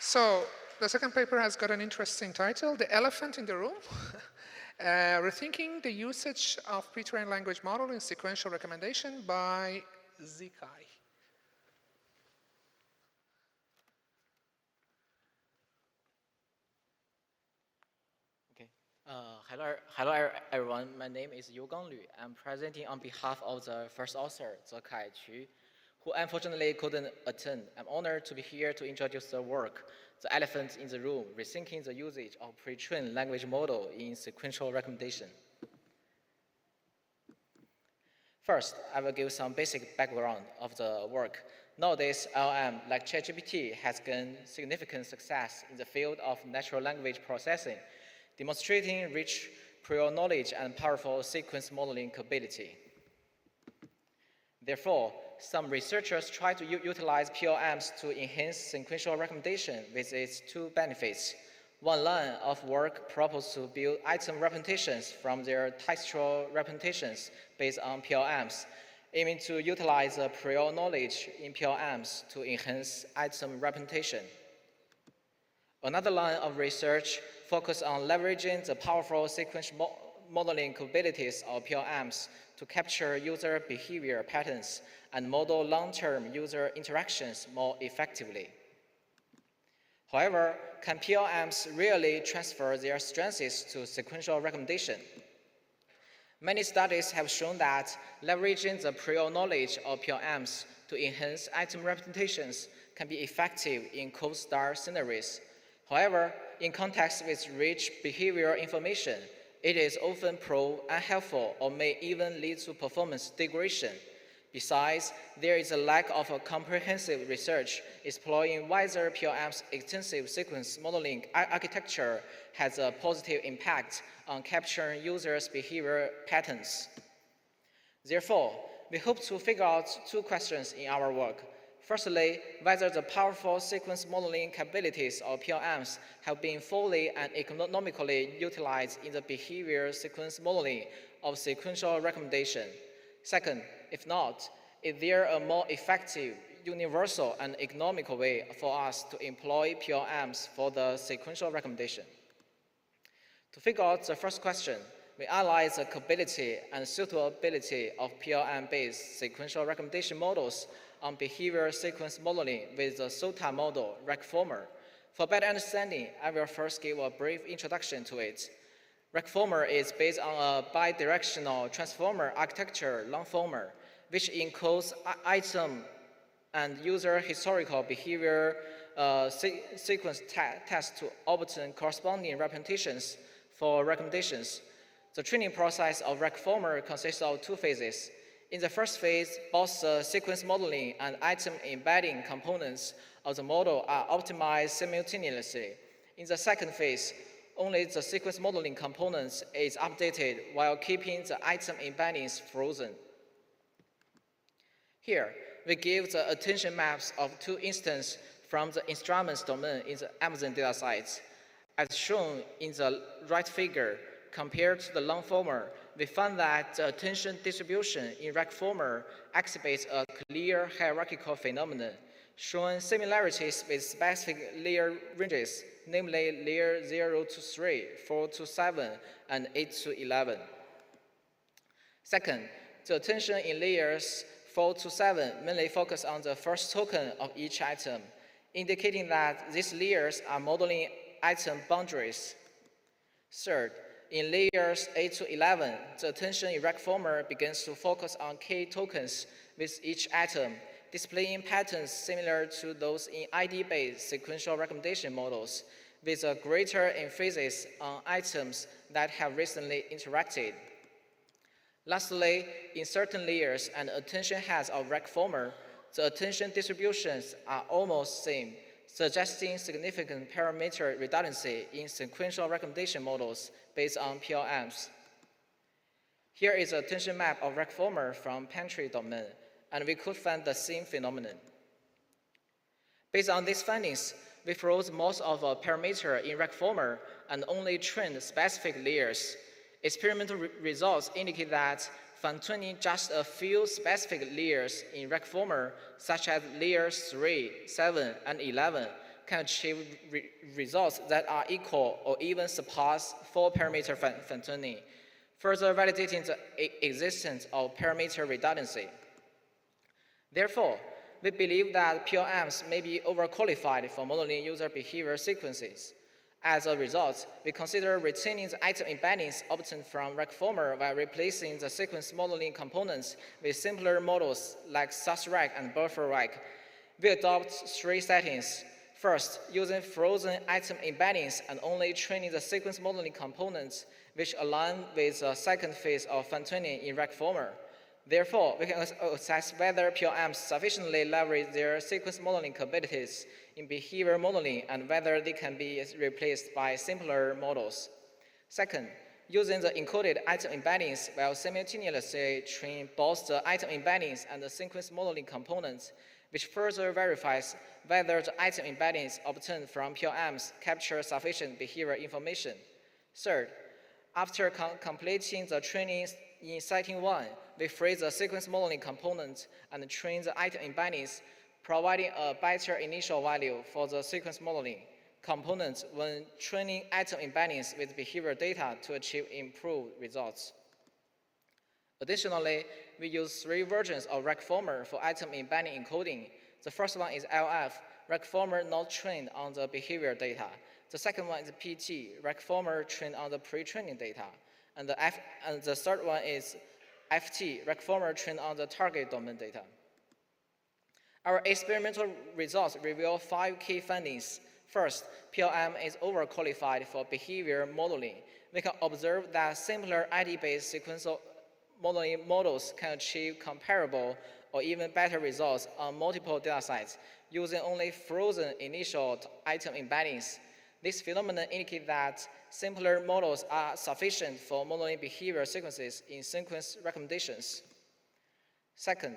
So the second paper has got an interesting title, The Elephant in the Room, Rethinking the Usage of Pre-trained Language Model in Sequential Recommendation by Zekai. Okay. Hello everyone. My name is Yougang Lu. I'm presenting on behalf of the first author, Zekai, who unfortunately couldn't attend. I'm honored to be here to introduce the work, The Elephant in the Room, Rethinking the Usage of Pre-trained Language Model in Sequential Recommendation. First, I will give some basic background of the work. Nowadays, LLM, like ChatGPT, has gained significant success in the field of natural language processing, demonstrating rich prior knowledge and powerful sequence modeling capability. Therefore, some researchers try to utilize PLMs to enhance sequential recommendation with its two benefits. One line of work proposed to build item representations from their textual representations based on PLMs, aiming to utilize the prior knowledge in PLMs to enhance item representation. Another line of research focused on leveraging the powerful sequence modeling capabilities of PLMs to capture user behavior patterns and model long-term user interactions more effectively. However, can PLMs really transfer their strengths to sequential recommendation? Many studies have shown that leveraging the prior knowledge of PLMs to enhance item representations can be effective in cold start scenarios. However, in context with rich behavioral information, it is often unhelpful or may even lead to performance degradation. Besides, there is a lack of a comprehensive research exploring whether PLM's extensive sequence modeling architecture has a positive impact on capturing users' behavior patterns. Therefore, we hope to figure out two questions in our work. Firstly, whether the powerful sequence modeling capabilities of PLMs have been fully and economically utilized in the behavior sequence modeling of sequential recommendation. Second, if not, is there a more effective, universal, and economical way for us to employ PLMs for the sequential recommendation? To figure out the first question, we analyze the capability and suitability of PLM-based sequential recommendation models on behavior sequence modeling with the SOTA model, RecFormer. For better understanding, I will first give a brief introduction to it. RecFormer is based on a bidirectional transformer architecture longformer, which encodes item and user historical behavior sequence tests to obtain corresponding representations for recommendations. The training process of RecFormer consists of two phases. In the first phase, both the sequence modeling and item embedding components of the model are optimized simultaneously. In the second phase, only the sequence modeling components is updated while keeping the item embeddings frozen. Here, we give the attention maps of two instances from the instruments domain in the Amazon datasets. As shown in the right figure, compared to the longformer, we found that the attention distribution in RecFormer exhibits a clear hierarchical phenomenon, showing similarities with specific layer ranges, namely layer 0 to 3, 4 to 7, and 8 to 11. Second, the attention in layers 4 to 7 mainly focus on the first token of each item, indicating that these layers are modeling item boundaries. Third, in layers 8 to 11, the attention in RecFormer begins to focus on key tokens with each item, displaying patterns similar to those in ID-based sequential recommendation models, with a greater emphasis on items that have recently interacted. Lastly, in certain layers and attention heads of RecFormer, the attention distributions are almost same, suggesting significant parameter redundancy in sequential recommendation models based on PLMs. Here is an attention map of RecFormer from Pantry domain, and we could find the same phenomenon. Based on these findings, we froze most of a parameter in RecFormer and only trained specific layers. Experimental results indicate that fine-tuning just a few specific layers in RecFormer, such as layers 3, 7, and 11, can achieve results that are equal or even surpass 4-parameter fine-tuning, further validating the existence of parameter redundancy. Therefore, we believe that PLMs may be overqualified for modeling user behavior sequences. As a result, we consider retaining the item embeddings obtained from RecFormer while replacing the sequence modeling components with simpler models like susrec and bufferrec. We adopt 3 settings. First, using frozen item embeddings and only training the sequence modeling components, which align with the second phase of fine-tuning in RecFormer. Therefore, we can assess whether PLMs sufficiently leverage their sequence modeling capabilities in behavior modeling and whether they can be replaced by simpler models. Second, using the encoded item embeddings while simultaneously train both the item embeddings and the sequence modeling components, which further verifies whether the item embeddings obtained from PLMs capture sufficient behavior information. Third, after completing the training in setting 1, we freeze the sequence modeling component and train the item embeddings, providing a better initial value for the sequence modeling components when training item embeddings with behavior data to achieve improved results. Additionally, we use 3 versions of RecFormer for item embedding encoding. The first one is LF, RecFormer not trained on the behavior data. The second one is PT, RecFormer trained on the pre-training data. And the third one is FT, RecFormer trained on the target domain data. Our experimental results reveal 5 key findings. First, PLM is overqualified for behavior modeling. We can observe that simpler ID-based sequential modeling models can achieve comparable or even better results on multiple datasets using only frozen initial item embeddings. This phenomenon indicates that simpler models are sufficient for modeling behavior sequences in sequence recommendations. Second,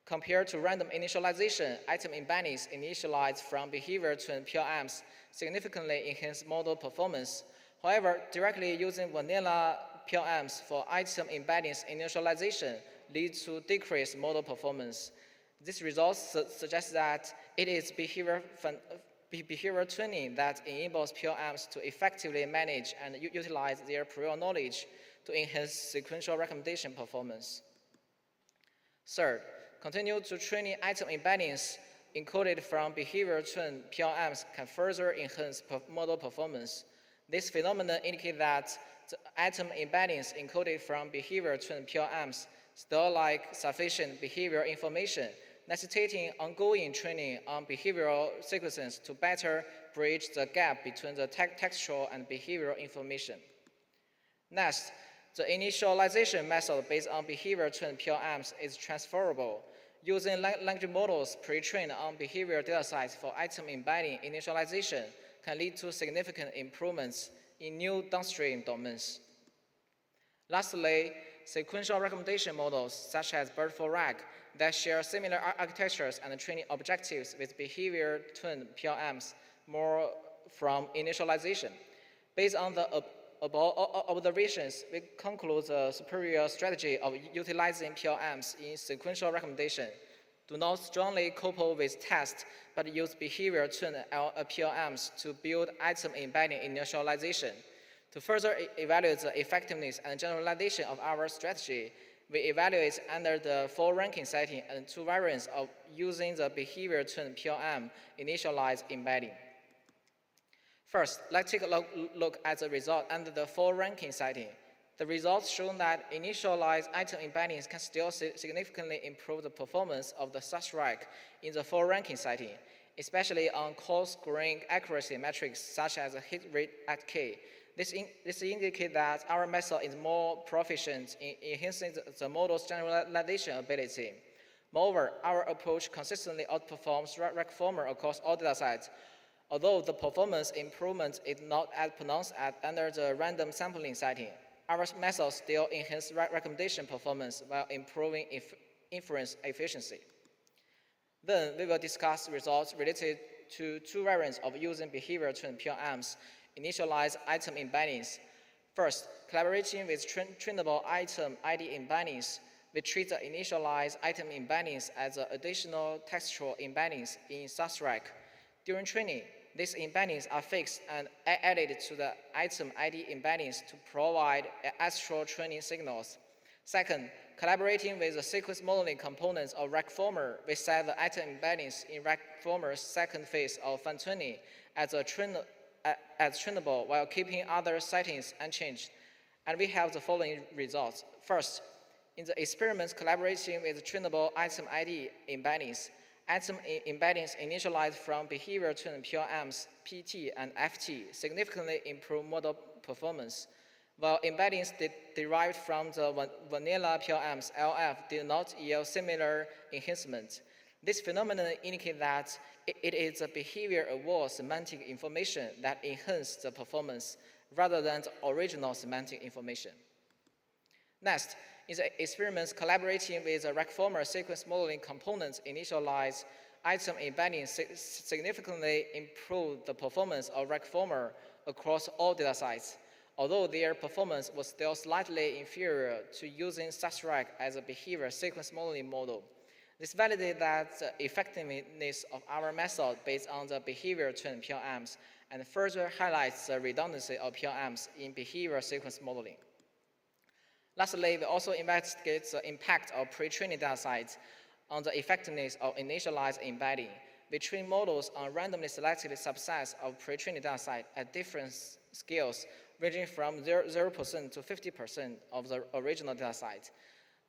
compared to random initialization, item embeddings initialized from behavior-trained PLMs significantly enhance model performance. However, directly using vanilla PLMs for item embeddings initialization leads to decreased model performance. This result suggests that it is behavior tuning that enables PLMs to effectively manage and utilize their prior knowledge to enhance sequential recommendation performance. Third, continue to training item embeddings encoded from behavior-trained PLMs can further enhance model performance. This phenomenon indicates that the item embeddings encoded from behavior-trained PLMs still lack sufficient behavior information, necessitating ongoing training on behavioral sequences to better bridge the gap between the textual and behavioral information. Next, the initialization method based on behavior-trained PLMs is transferable. Using language models pre-trained on behavior datasets for item embedding initialization can lead to significant improvements in new downstream domains. Lastly, sequential recommendation models such as BERT4RAG that share similar architectures and training objectives with behavior-tuned PLMs more from initialization. Based on the above observations, we conclude the superior strategy of utilizing PLMs in sequential recommendation. Do not strongly couple with tests, but use behavior-tuned PLMs to build item embedding initialization. To further evaluate the effectiveness and generalization of our strategy, we evaluate under the 4 ranking setting and 2 variants of using the behavior-tuned PLM initialized embedding. First, let's take a look at the result under the 4 ranking setting. The results show that initialized item embeddings can still significantly improve the performance of the susrec in the 4 ranking setting, especially on core scoring accuracy metrics such as the hit rate at K. This indicates that our method is more proficient in enhancing the model's generalization ability. Moreover, our approach consistently outperforms RecFormer across all datasets. Although the performance improvement is not as pronounced as under the random sampling setting, our method still enhances recommendation performance while improving inference efficiency. Then we will discuss results related to 2 variants of using behavior-trained PLMs initialize item embeddings. First, collaborating with trainable item ID embeddings, we treat the initialized item embeddings as additional textual embeddings in susrec. During training, these embeddings are fixed and added to the item ID embeddings to provide astral training signals. Second, collaborating with the sequence modeling components of RecFormer, we set the item embeddings in RecFormer's second phase of fine-tuning as trainable while keeping other settings unchanged. And we have the following results. First, in the experiments collaborating with trainable item ID embeddings, item embeddings initialized from behavior-tuned PLMs, PT, and FT significantly improve model performance, while embeddings derived from the vanilla PLMs, LF, did not yield similar enhancement. This phenomenon indicates that it is the behavior-aware semantic information that enhances the performance rather than the original semantic information. Next, in the experiments collaborating with the RecFormer sequence modeling components initialized item embeddings significantly improved the performance of RecFormer across all data sites, although their performance was still slightly inferior to using StatsRec as a behavior sequence modeling model. This validates that the effectiveness of our method based on the behavior-tuned PLMs and further highlights the redundancy of PLMs in behavior sequence modeling. Lastly, we also investigate the impact of pre-training data sets on the effectiveness of initialized embedding. We train models on randomly selected subsets of pre-training data sets at different scales, ranging from 0% to 50% of the original data set.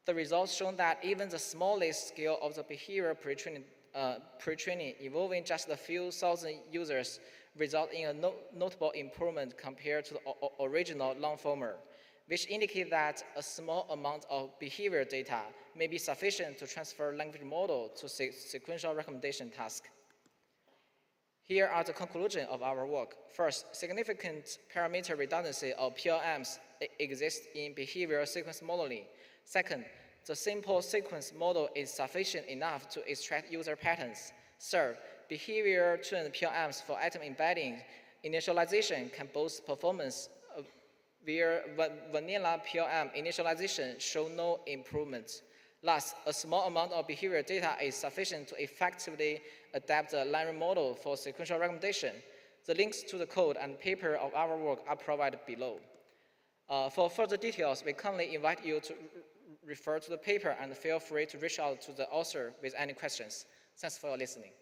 The results show that even the smallest scale of the behavior pre-training involving just a few thousand users result in a notable improvement compared to the original long-former, which indicate that a small amount of behavior data may be sufficient to transfer language model to sequential recommendation task. Here are the conclusions of our work. First, significant parameter redundancy of PLMs exists in behavioral sequence modeling. Second, the simple sequence model is sufficient enough to extract user patterns. Third, behavior-tuned PLMs for item embedding initialization can boost performance where vanilla PLM initialization show no improvement. Last, a small amount of behavior data is sufficient to effectively adapt the language model for sequential recommendation. The links to the code and paper of our work are provided below. For further details, we kindly invite you to refer to the paper and feel free to reach out to the author with any questions. Thanks for listening.